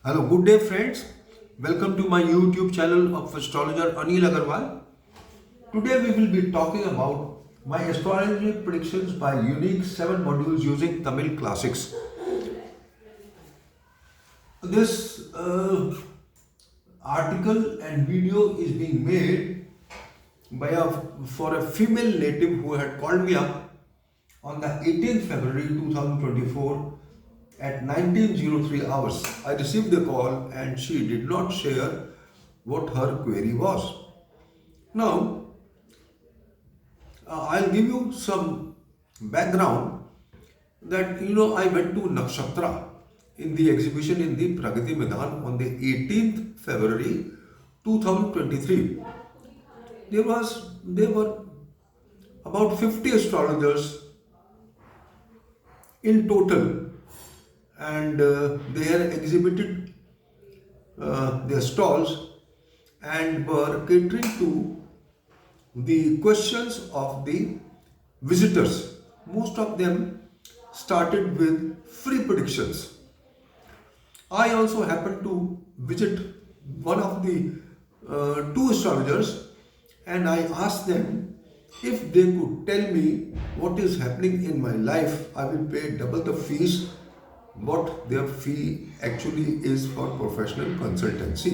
Hello, good day friends. Welcome to my YouTube channel of Astrologer Anil Aggarwala. Today we will be talking about my astrology predictions by unique 7 modules using Tamil classics. This article and video is being made for a female native who had called me up on the 18th February 2024 at 19:03 hours. I received a call and she did not share what her query was. Now, I'll give you some background that I went to Nakshatra in the exhibition in the Pragati Maidan on the 18th February 2023. There were about 50 astrologers in total, and they had exhibited their stalls and were catering to the questions of the visitors. Most of them started with free predictions. I also happened to visit one of the two astrologers, and I asked them if they could tell me what is happening in my life. I will pay double the fees what their fee actually is for professional consultancy.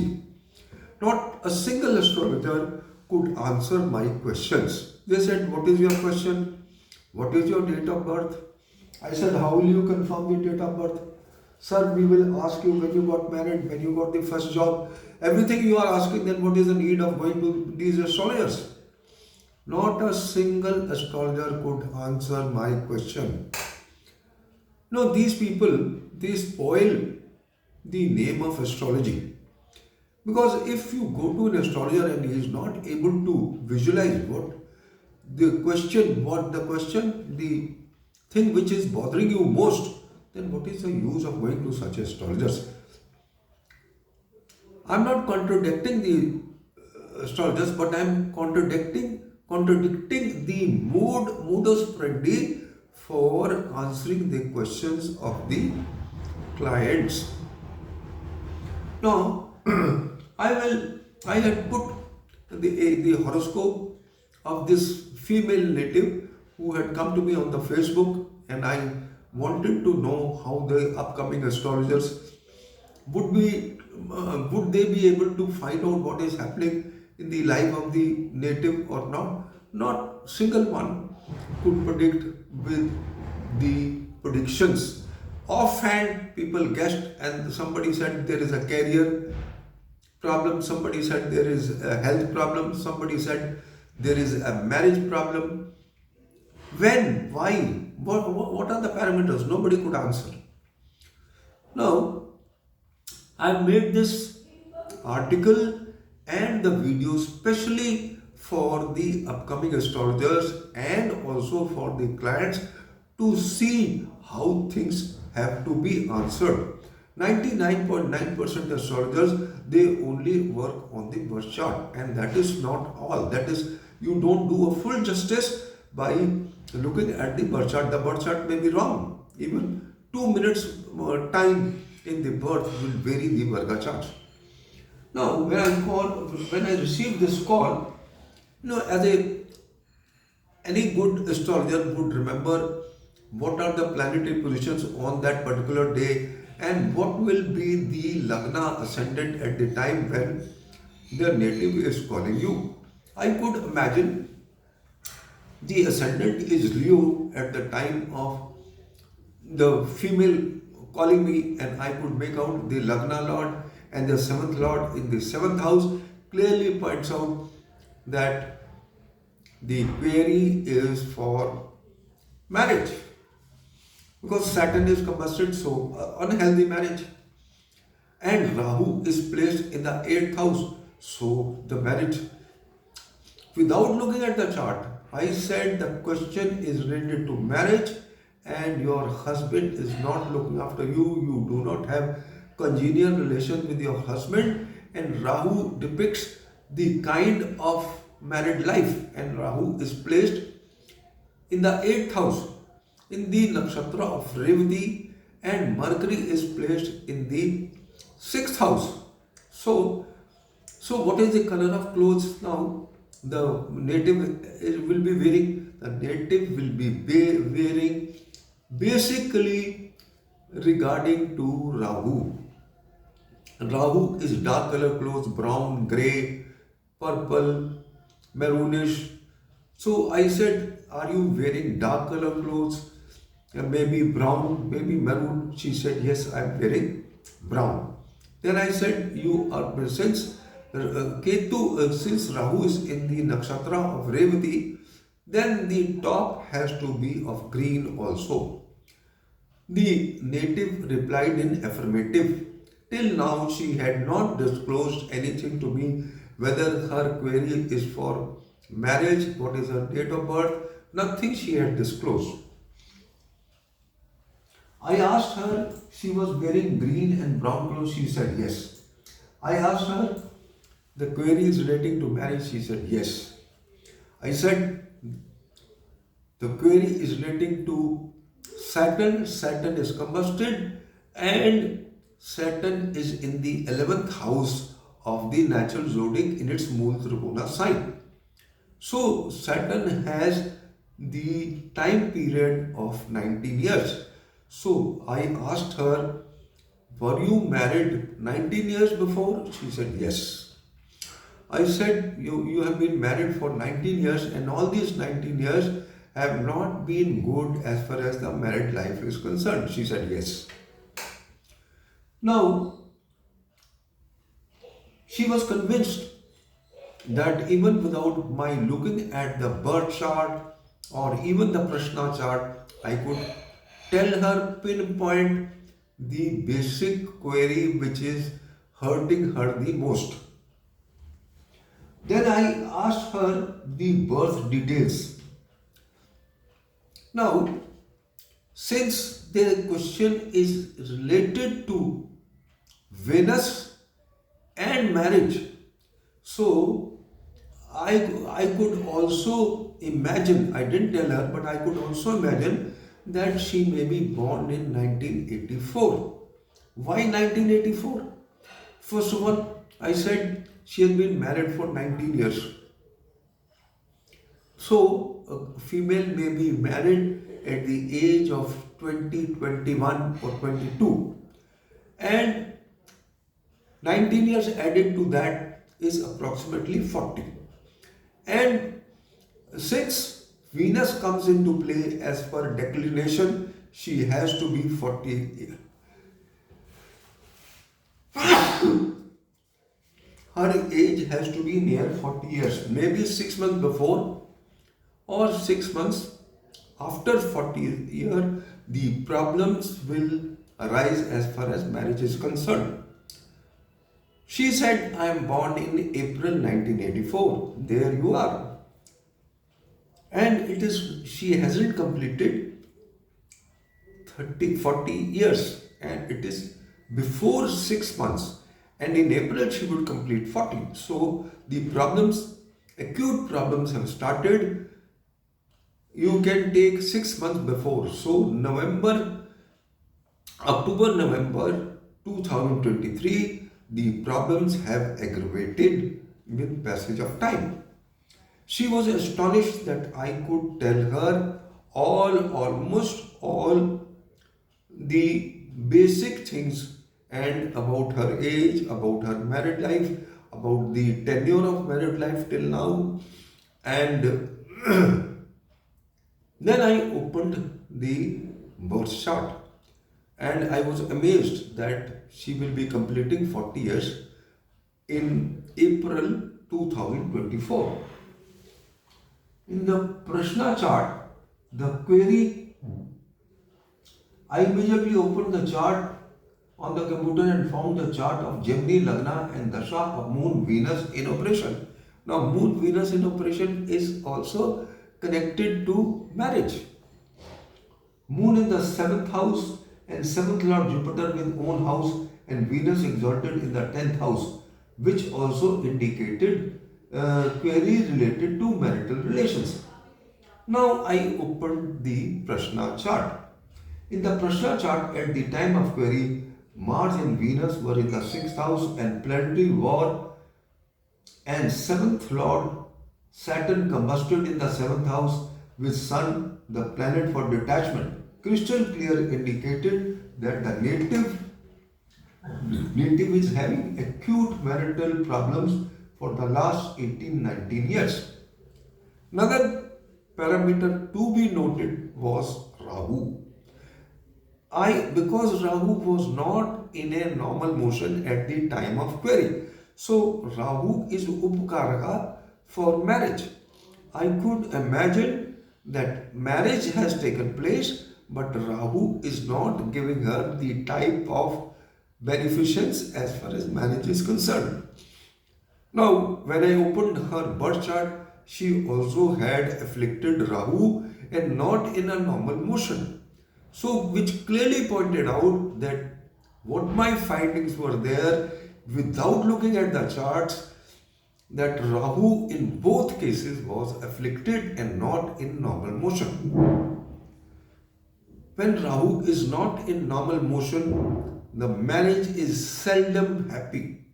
Not a single astrologer could answer my questions. They said, "What is your question? What is your date of birth?" I said, "How will you confirm the date of birth?" "Sir, we will ask you when you got married, when you got the first job, everything you are asking, then what is the need of going to these astrologers?" Not a single astrologer could answer my question. No, these people, they spoil the name of astrology. Because if you go to an astrologer and he is not able to visualize the thing which is bothering you most, then what is the use of going to such astrologers? I'm not contradicting the astrologers, but I'm contradicting the modus operandi for answering the questions of the clients. Now, I had put the horoscope of this female native who had come to me on the Facebook, and I wanted to know how the upcoming astrologers would they be able to find out what is happening in the life of the native or not. Not single one could predict with the predictions. Offhand, people guessed, and somebody said there is a career problem, somebody said there is a health problem, somebody said there is a marriage problem. When? Why? What are the parameters? Nobody could answer. Now, I made this article and the video specially for the upcoming astrologers and also for the clients to see how things have to be answered. 99.9% astrologers, they only work on the birth chart, and that is not all. That is, you don't do a full justice by looking at the birth chart. The birth chart may be wrong. Even 2 minutes time in the birth will vary the Varga chart. Now, when I received this call, as any good astrologer would remember what are the planetary positions on that particular day and what will be the Lagna ascendant at the time when the native is calling you. I could imagine the ascendant is Leo at the time of the female calling me, and I could make out the Lagna Lord and the 7th Lord in the 7th house clearly points out that the query is for marriage. Because Saturn is combusted, so unhealthy marriage. And Rahu is placed in the 8th house, so the marriage. Without looking at the chart, I said the question is related to marriage and your husband is not looking after you. You do not have congenial relation with your husband, and Rahu depicts the kind of married life, and Rahu is placed in the 8th house in the nakshatra of Revati, and Mercury is placed in the sixth house. So, so what is the color of clothes now? The native will be wearing. The native will be wearing basically regarding to Rahu. Rahu is dark color clothes, brown, grey, purple, maroonish. So I said, are you wearing dark color clothes? Maybe brown, maybe maroon. She said, yes, I am wearing brown. Then I said, you are, since Ketu, since Rahu is in the nakshatra of Revati, then the top has to be of green also. The native replied in affirmative. Till now, she had not disclosed anything to me, whether her query is for marriage, what is her date of birth, nothing she had disclosed. I asked her, she was wearing green and brown clothes, she said yes. I asked her, the query is relating to marriage, she said yes. I said, the query is relating to Saturn, Saturn is combusted, and Saturn is in the 11th house of the natural zodiac in its Mool Trikona sign. So Saturn has the time period of 19 years. So I asked her, were you married 19 years before? She said yes. I said, you have been married for 19 years and all these 19 years have not been good as far as the married life is concerned. She said yes. Now, she was convinced that even without my looking at the birth chart or even the prashna chart, I could tell her, pinpoint the basic query which is hurting her the most. Then I asked her the birth details. Now, since the question is related to Venus and marriage, so I could also imagine, I didn't tell her, but I could also imagine that she may be born in 1984. Why 1984? First of all, I said she has been married for 19 years. So, a female may be married at the age of 20, 21 or 22. And 19 years added to that is approximately 40. And since Venus comes into play as per declination, she has to be 40 years. Her age has to be near 40 years, maybe 6 months before or 6 months after 40 year, the problems will arise as far as marriage is concerned. She said, I am born in April 1984. There you are. And it is, she hasn't completed 30, 40 years and it is before 6 months. And in April she would complete 40. So the problems, acute problems have started. You can take 6 months before. So October, November 2023, the problems have aggravated with passage of time. She was astonished that I could tell her almost all the basic things and about her age, about her married life, about the tenure of married life till now. And then I opened the birth chart and I was amazed that she will be completing 40 years in April 2024. In the prashna chart, the query, I immediately opened the chart on the computer and found the chart of Gemini, Lagna and Dasha of Moon, Venus in operation. Now, Moon, Venus in operation is also connected to marriage. Moon in the 7th house and 7th Lord Jupiter with own house and Venus exalted in the 10th house, which also indicated queries related to marital relations. Now I opened the prashna chart. In the prashna chart at the time of query, Mars and Venus were in the sixth house and planetary war, and seventh lord Saturn combusted in the seventh house with Sun, the planet for detachment. Crystal clear indicated that the native is having acute marital problems for the last 18-19 years. Another parameter to be noted was Rahu. Because Rahu was not in a normal motion at the time of query. So Rahu is Upkaraka for marriage. I could imagine that marriage has taken place, but Rahu is not giving her the type of beneficence as far as marriage is concerned. Now, when I opened her birth chart, she also had afflicted Rahu and not in a normal motion. So, which clearly pointed out that what my findings were there without looking at the charts, that Rahu in both cases was afflicted and not in normal motion. When Rahu is not in normal motion, the marriage is seldom happy.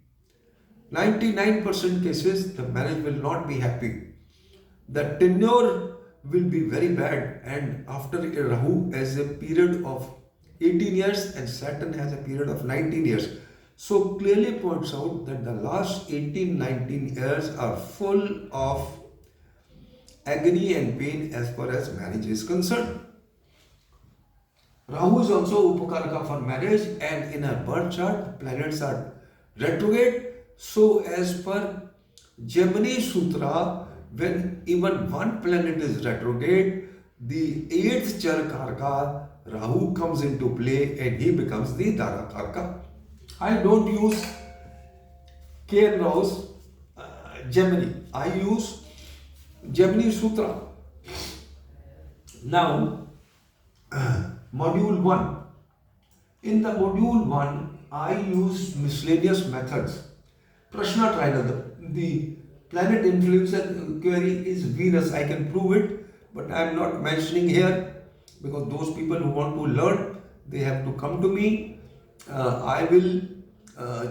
99% cases, the marriage will not be happy. The tenure will be very bad, and after a Rahu has a period of 18 years and Saturn has a period of 19 years. So clearly points out that the last 18-19 years are full of agony and pain as far as marriage is concerned. Rahu is also Upakaraka for marriage, and in our birth chart, planets are retrograde. So as per Gemini Sutra, when even one planet is retrograde, the 8th Charakarka, Rahu comes into play and he becomes the Darakarka. I don't use K and Rahu's Gemini. I use Gemini Sutra. Now, Module 1. In the Module 1, I use miscellaneous methods. Prashna triangle. The planet influence and query is Venus. I can prove it, but I am not mentioning here because those people who want to learn, they have to come to me. I will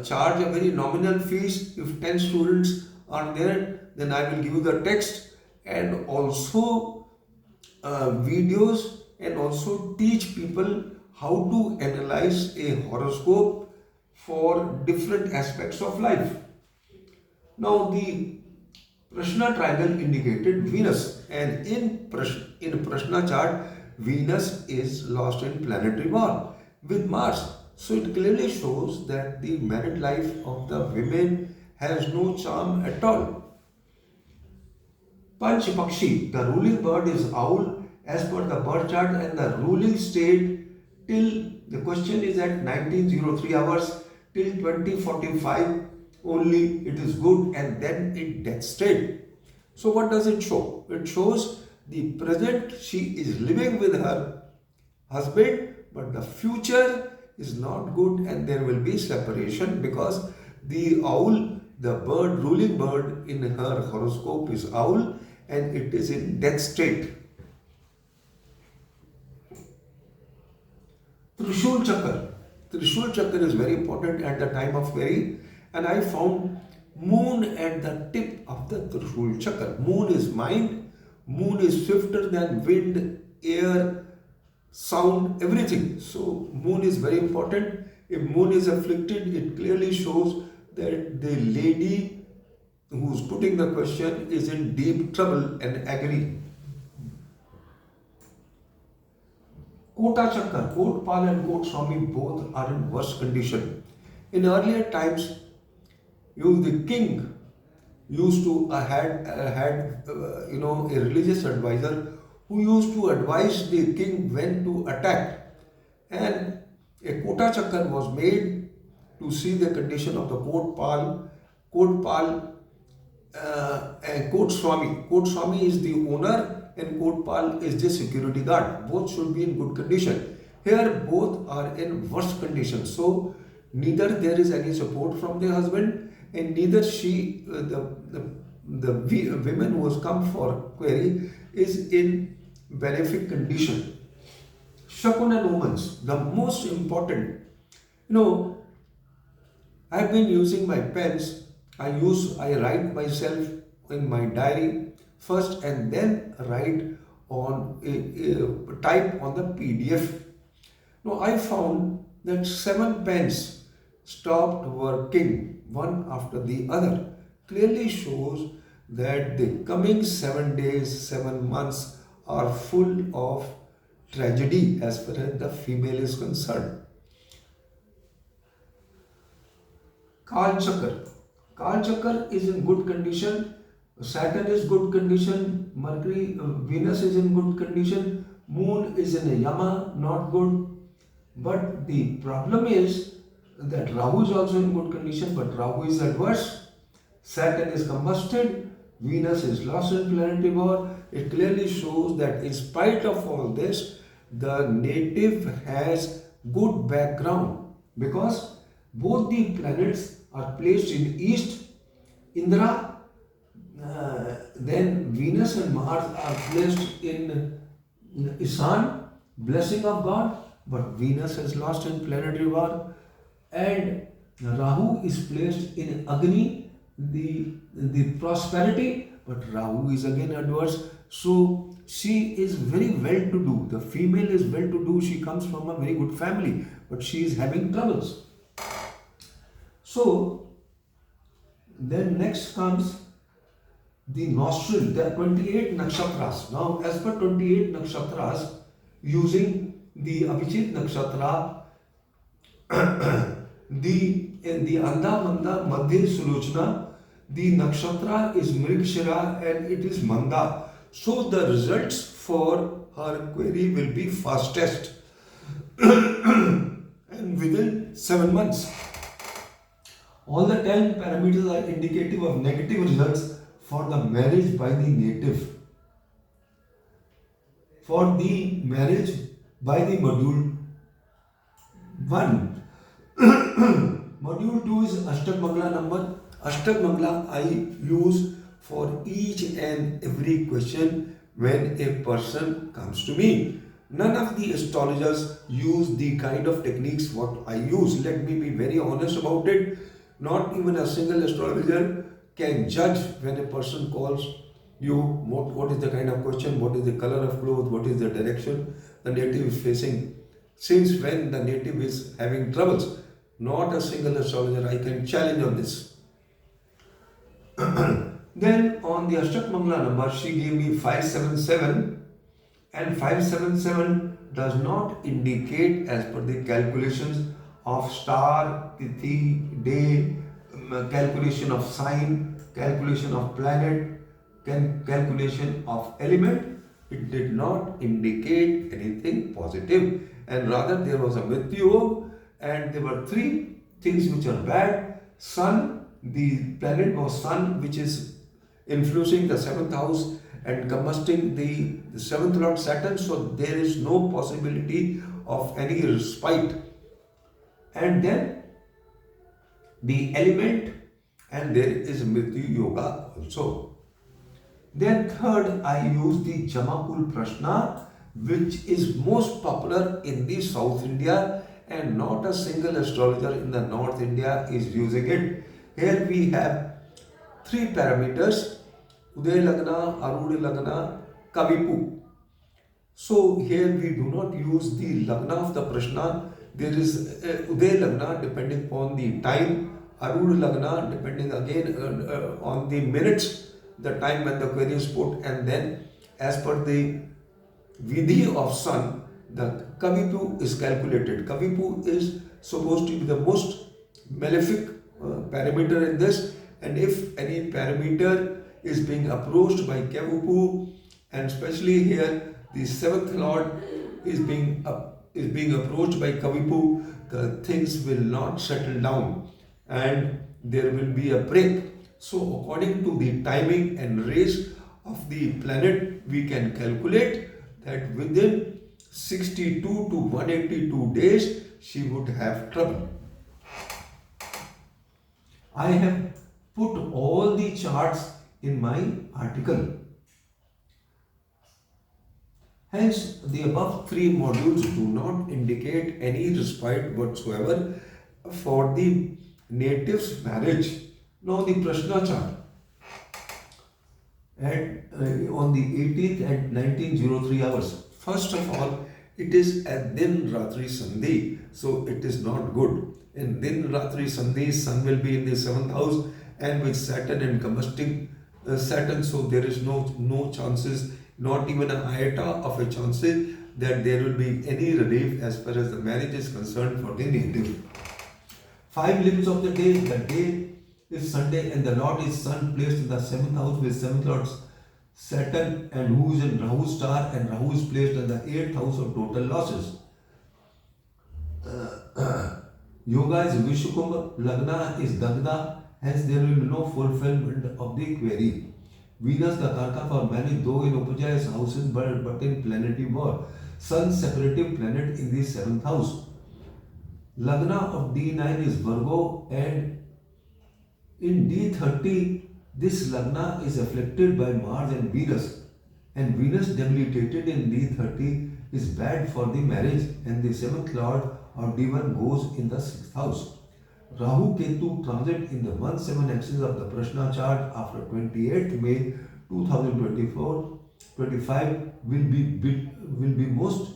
charge a very nominal fees. If 10 students are there, then I will give you the text and also videos, and also teach people how to analyze a horoscope for different aspects of life. Now the Prashna triangle indicated Venus, and in Prashna chart, Venus is lost in planetary war with Mars. So it clearly shows that the married life of the women has no charm at all. Panch Pakshi, the ruling bird is owl as per the birth chart, and the ruling state till the question is at 1903 hours till 2045 only it is good, and then it death state. So what does it show? It shows the present she is living with her husband, but the future is not good and there will be separation because the owl, the bird, ruling bird in her horoscope is owl and it is in death state. Trishul Chakra. Trishul Chakra is very important at the time of query, and I found moon at the tip of the Trishul Chakra. Moon is mind, moon is swifter than wind, air, sound, everything. So moon is very important. If moon is afflicted, it clearly shows that the lady who's putting the question is in deep trouble and agony. Kota Chakra, Kotpal and Swami both are in worse condition. In earlier times, the king used to had a religious advisor who used to advise the king when to attack, and a Kota Chakra was made to see the condition of the Kotpal and Kot Swami. Kot Swami is the owner and Kotpal is the security guard. Both should be in good condition. Here both are in worse condition. So neither there is any support from the husband, and neither she, the women who has come for query, is in benefic condition. Shakun and omens. The most important You know, I've been using my pens. I write myself in my diary first and then write on type on the PDF. Now I found that 7 pens stopped working one after the other. Clearly shows that the coming 7 days, 7 months are full of tragedy as far as the female is concerned. Kal Chakra. Kal Chakra is in good condition. Saturn is good condition. Mercury, Venus is in good condition. Moon is in a Yama, not good. But the problem is that Rahu is also in good condition, but Rahu is adverse. Saturn is combusted. Venus is lost in planetary war. It clearly shows that in spite of all this, the native has good background because both the planets are placed in East. Indra, then Venus and Mars are placed in Isan, blessing of God, but Venus has lost in planetary war, and Rahu is placed in Agni, the prosperity, but Rahu is again adverse. So she is very well to do. The female is well to do. She comes from a very good family, but she is having troubles. So then next comes the nostril. There are 28 nakshatras. Now, as per 28 nakshatras, using the Abhijit nakshatra, the Anda Manda Madhya Sulochana, the nakshatra is Mrigshira and it is Manda. So the results for her query will be fastest and within 7 months. All the 10 parameters are indicative of negative results for the marriage by the native. For the marriage by the module 1. Module 2 is Ashtak Mangala number. Ashtak Mangala I use for each and every question when a person comes to me. None of the astrologers use the kind of techniques what I use. Let me be very honest about it. Not even a single astrologer can judge when a person calls you what is the kind of question, what is the color of clothes, what is the direction the native is facing. Since when the native is having troubles, not a single astrologer I can challenge on this. Then on the Ashtak Mangala number, she gave me 577, and 577 does not indicate as per the calculations of star, tithi, day, calculation of sign, calculation of planet, calculation of element. It did not indicate anything positive, and rather there was a Mrityu, and there were 3 things which are bad. Sun, the planet was Sun, which is influencing the 7th house and combusting the 7th lord Saturn, so there is no possibility of any respite. And then the element, and there is Mrityu Yoga also. Then third, I use the Jamakul Prashna, which is most popular in the South India, and not a single astrologer in the North India is using it. Here we have 3 parameters: Uday Lagna, Arudha Lagna, Kavipu. So here we do not use the Lagna of the Prashna. There is Uday Lagna depending upon the time, Arudha Lagna depending again on the minutes, the time when the query is put, and then as per the Vidhya of Sun, the Kavipu is calculated. Kavipu is supposed to be the most malefic parameter in this, and if any parameter is being approached by Kavipu, and especially here the 7th lord is being approached by Kavipu, the things will not settle down and there will be a break. So according to the timing and race of the planet, we can calculate that within 62 to 182 days she would have trouble. I have put all the charts in my article. Hence, the above 3 modules do not indicate any respite whatsoever, for the native's marriage. Now the prashna chart at on the 18th at 1903 hours. First of all, it is a Din Ratri Sandhi, so it is not good. In Din Ratri Sandhi, Sun will be in the 7th house and with Saturn and combusting Saturn, so there is no chances, not even an iota of a chances that there will be any relief as far as the marriage is concerned for the native. 5 limits of the day is Sunday and the Lord is Sun placed in the 7th house with 7th Lord Saturn and who is in Rahu star and Rahu is placed in the 8th house of total losses. Yoga is Vishwakumbha, Lagna is Dagda, hence there will be no fulfillment of the query. Venus, the Karka for marriage, though in opposite houses but in planetary war. Sun, separative planet in the 7th house. Lagna of D9 is Virgo and in D30 this Lagna is afflicted by Mars and Venus debilitated in D30 is bad for the marriage and the 7th Lord of D1 goes in the 6th house. Rahu Ketu transit in the 1-7 axis of the prashna chart after 28th May 2024-25 will be most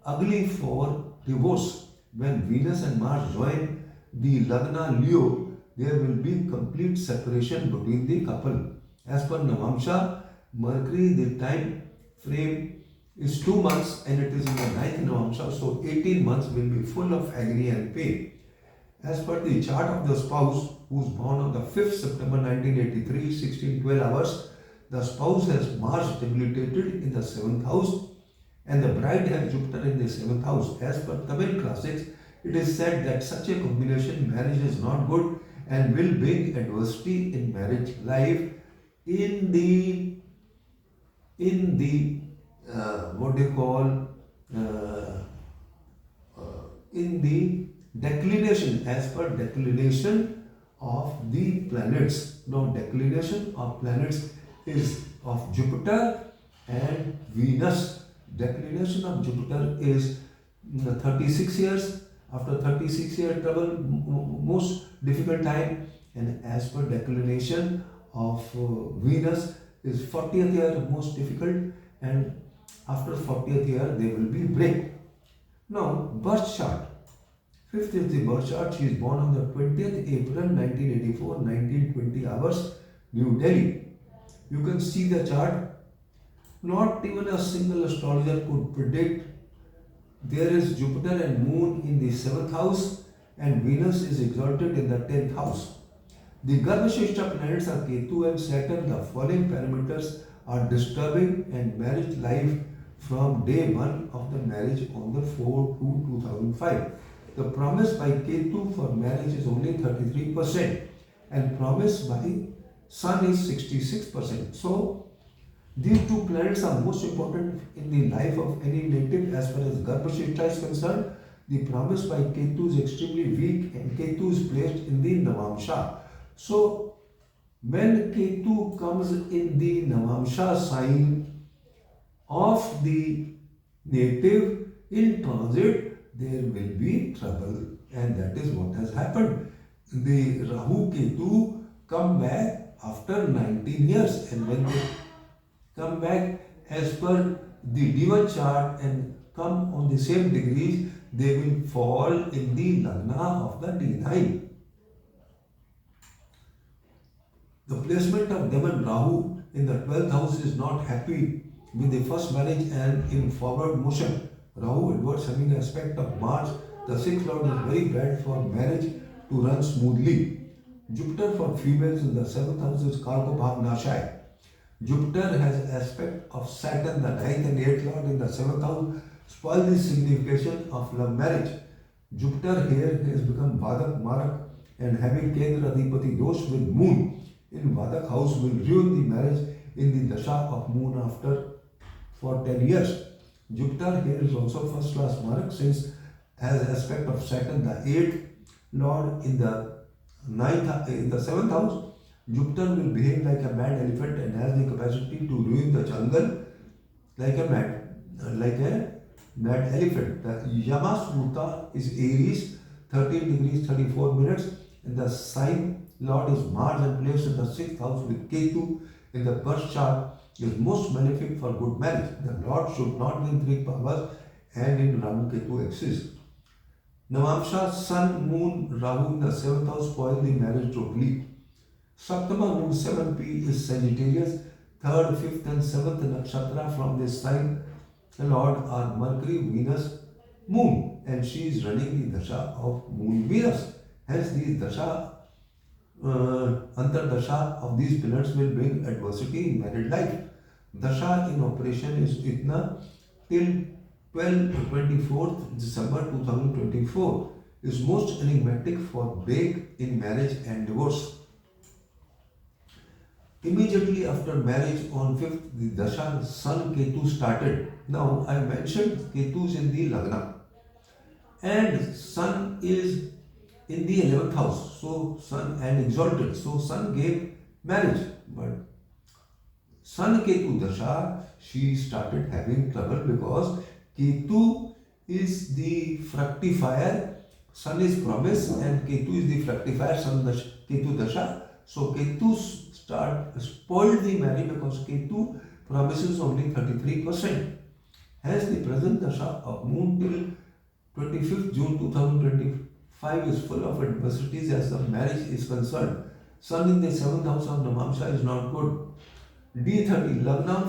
ugly for divorce. When Venus and Mars join the Lagna Leo, there will be complete separation between the couple. As per Navamsha, Mercury, the time frame is 2 months and it is in the 9th Navamsha, so 18 months will be full of agony and pain. As per the chart of the spouse who is born on the 5th September 1983, 16-12 hours, the spouse has Mars debilitated in the 7th house and the bride has Jupiter in the 7th house. As per Tamil classics, it is said that such a combination marriage is not good and will bring adversity in marriage life in the in the declination, as per declination of the planets. Now declination of planets is of Jupiter and Venus. Declination of Jupiter is 36 years. After 36 year trouble, most difficult time, and as per declination of Venus is 40th year most difficult, and after 40th year there will be break. Now birth chart. 5th is the birth chart. She is born on the 20th April 1984, 1920 hours, New Delhi. You can see the chart. Not even a single astrologer could predict. There is Jupiter and Moon in the 7th house and Venus is exalted in the 10th house. The Garbhashishta planets are Ketu and Saturn. The following parameters are disturbing and marriage life from day 1 of the marriage on the 4/2/2005. The promise by Ketu for marriage is only 33% and promise by Sun is 66%. So, these two planets are most important in the life of any native as far as Garbhashishta is concerned. The promise by Ketu is extremely weak and Ketu is placed in the Navamsha. So, when Ketu comes in the Navamsha sign of the native in transit, there will be trouble, and that is what has happened. The Rahu Ketu come back after 19 years, and when they come back as per the D1 chart and come on the same degrees, they will fall in the Lagna of the D9. The placement of Demon Rahu in the 12th house is not happy with the first marriage and in forward motion. Rahu adverse having aspect of Mars, the 6th lord is very bad for marriage to run smoothly. Jupiter for females in the 7th house is Karko Bhav Nashai. Jupiter has aspect of Saturn, the 9th and 8th lord in the 7th house, spoil the signification of love marriage. Jupiter here has become Vadak Marak and having Kendra Adhipati dosh with Moon in Vadak house will ruin the marriage in the Dasha of Moon for 10 years. Jupiter here is also first class Marak since has aspect of Saturn, the 8th lord in the 7th house. Jupiter will behave like a mad elephant and has the capacity to ruin the jungle like a mad elephant. The Yamasruta is Aries, 13 degrees 34 minutes, and the sign Lord is Mars and placed in the 6th house with Ketu in the birth chart is most malefic for good marriage. The Lord should not be in 3 powers and in Rahu Ketu axis. Navamsha, Sun, Moon, Rahu in the 7th house spoil the marriage totally. Saptama Moon 7P is Sagittarius. 3rd, 5th and 7th nakshatra from this sign, the Lord are Mercury, Venus, Moon, and she is running the dasha of Moon Venus. Hence, these dasha, antardasha of these planets will bring adversity in married life. Dasha in operation is Itna till 24th December 2024 is most enigmatic for break in marriage and divorce. Immediately after marriage on 5th, the Dasha Sun Ketu started. Now I mentioned Ketu is in the Lagna and Sun is in the 11th house. So Sun and exalted. So Sun gave marriage, but Sun Ketu Dasha, she started having trouble because Ketu is the fructifier, Sun is promise and Ketu is the fructifier, Sun Ketu Dasha. So Ketu spoiled the marriage because Ketu promises only 33%. Hence the present Dasha of Moon till 25th June 2025 is full of adversities as the marriage is concerned. Sun in the 7th house of Navamsha is not good. D30, Lagna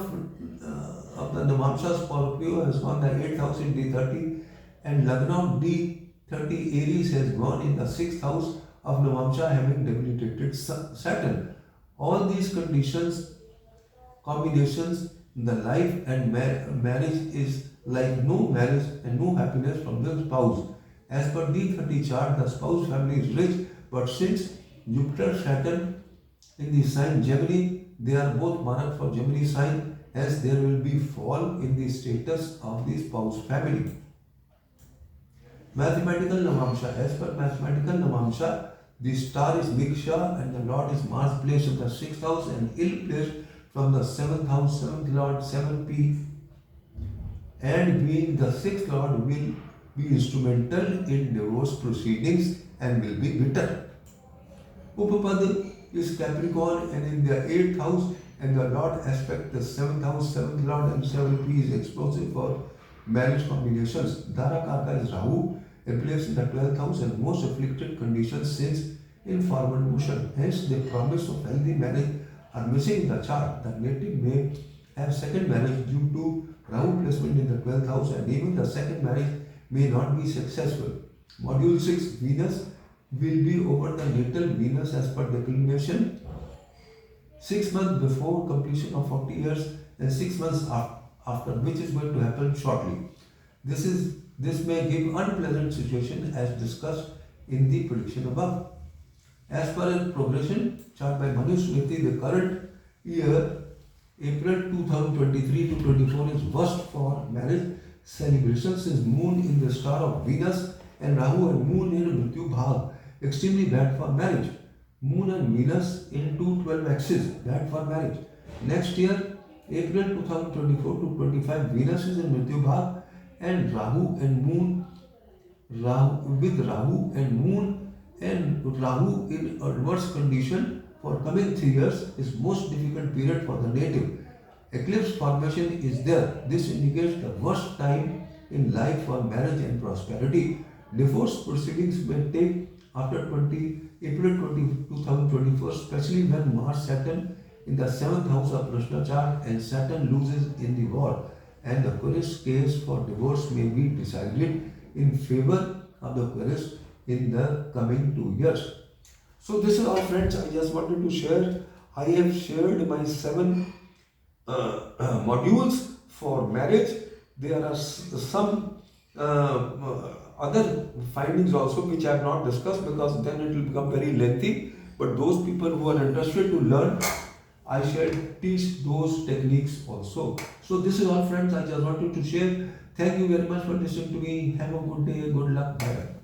of the Navamsha Scorpio has gone the 8th house in D30 and Lagna of D30 Aries has gone in the 6th house of Navamsha having debilitated Saturn. All these conditions, combinations in the life and marriage is like no marriage and no happiness from the spouse. As per D30 chart, the spouse family is rich, but since Jupiter, Saturn in the sign Gemini, they are both marked for Gemini sign, as there will be fall in the status of the spouse family. Mathematical Navamsha. As per mathematical Navamsha, the star is Diksha and the Lord is Mars placed in the 6th house and ill placed from the 7th house, 7th Lord, 7P, and being the 6th Lord will be instrumental in divorce proceedings and will be bitter. Upapad is Capricorn and in the 8th house and the Lord aspect the 7th house, 7th Lord and 7P is explosive for marriage combinations. Dharakaka is Rahu and placed in the 12th house and most afflicted conditions since in forward motion. Hence, the promise of healthy marriage are missing in the chart. The native may have second marriage due to Rahu placement in the 12th house and even the second marriage may not be successful. Module 6, Venus will be over the natal Venus as per declination 6 months before completion of 40 years and 6 months after, which is going to happen shortly. This may give unpleasant situation as discussed in the prediction above. As per progression chart by Manu Smriti, the current year April 2023 to 24 is worst for marriage celebrations since Moon in the star of Venus and Rahu and Moon in Mrityu Bhag, extremely bad for marriage. Moon and Venus in 212 axis, bad for marriage. Next year, April 2024 to 25, Venus is in Mrityu Bhag and Rahu and Moon, with Rahu and Moon and Rahu in adverse condition for coming 3 years is most difficult period for the native. Eclipse formation is there. This indicates the worst time in life for marriage and prosperity. Divorce proceedings may take after April 2024, especially when Mars Saturn in the 7th house of prashna chart and Saturn loses in the war, and the Aquarius case for divorce may be decided in favor of the Aquarius in the coming 2 years. So this is all, friends. I just wanted to share. I have shared my 7 modules for marriage. There are some other findings also which I have not discussed because then it will become very lengthy. But those people who are interested to learn, I shall teach those techniques also. So this is all, friends. I just wanted to share. Thank you very much for listening to me. Have a good day. Good luck. Bye bye.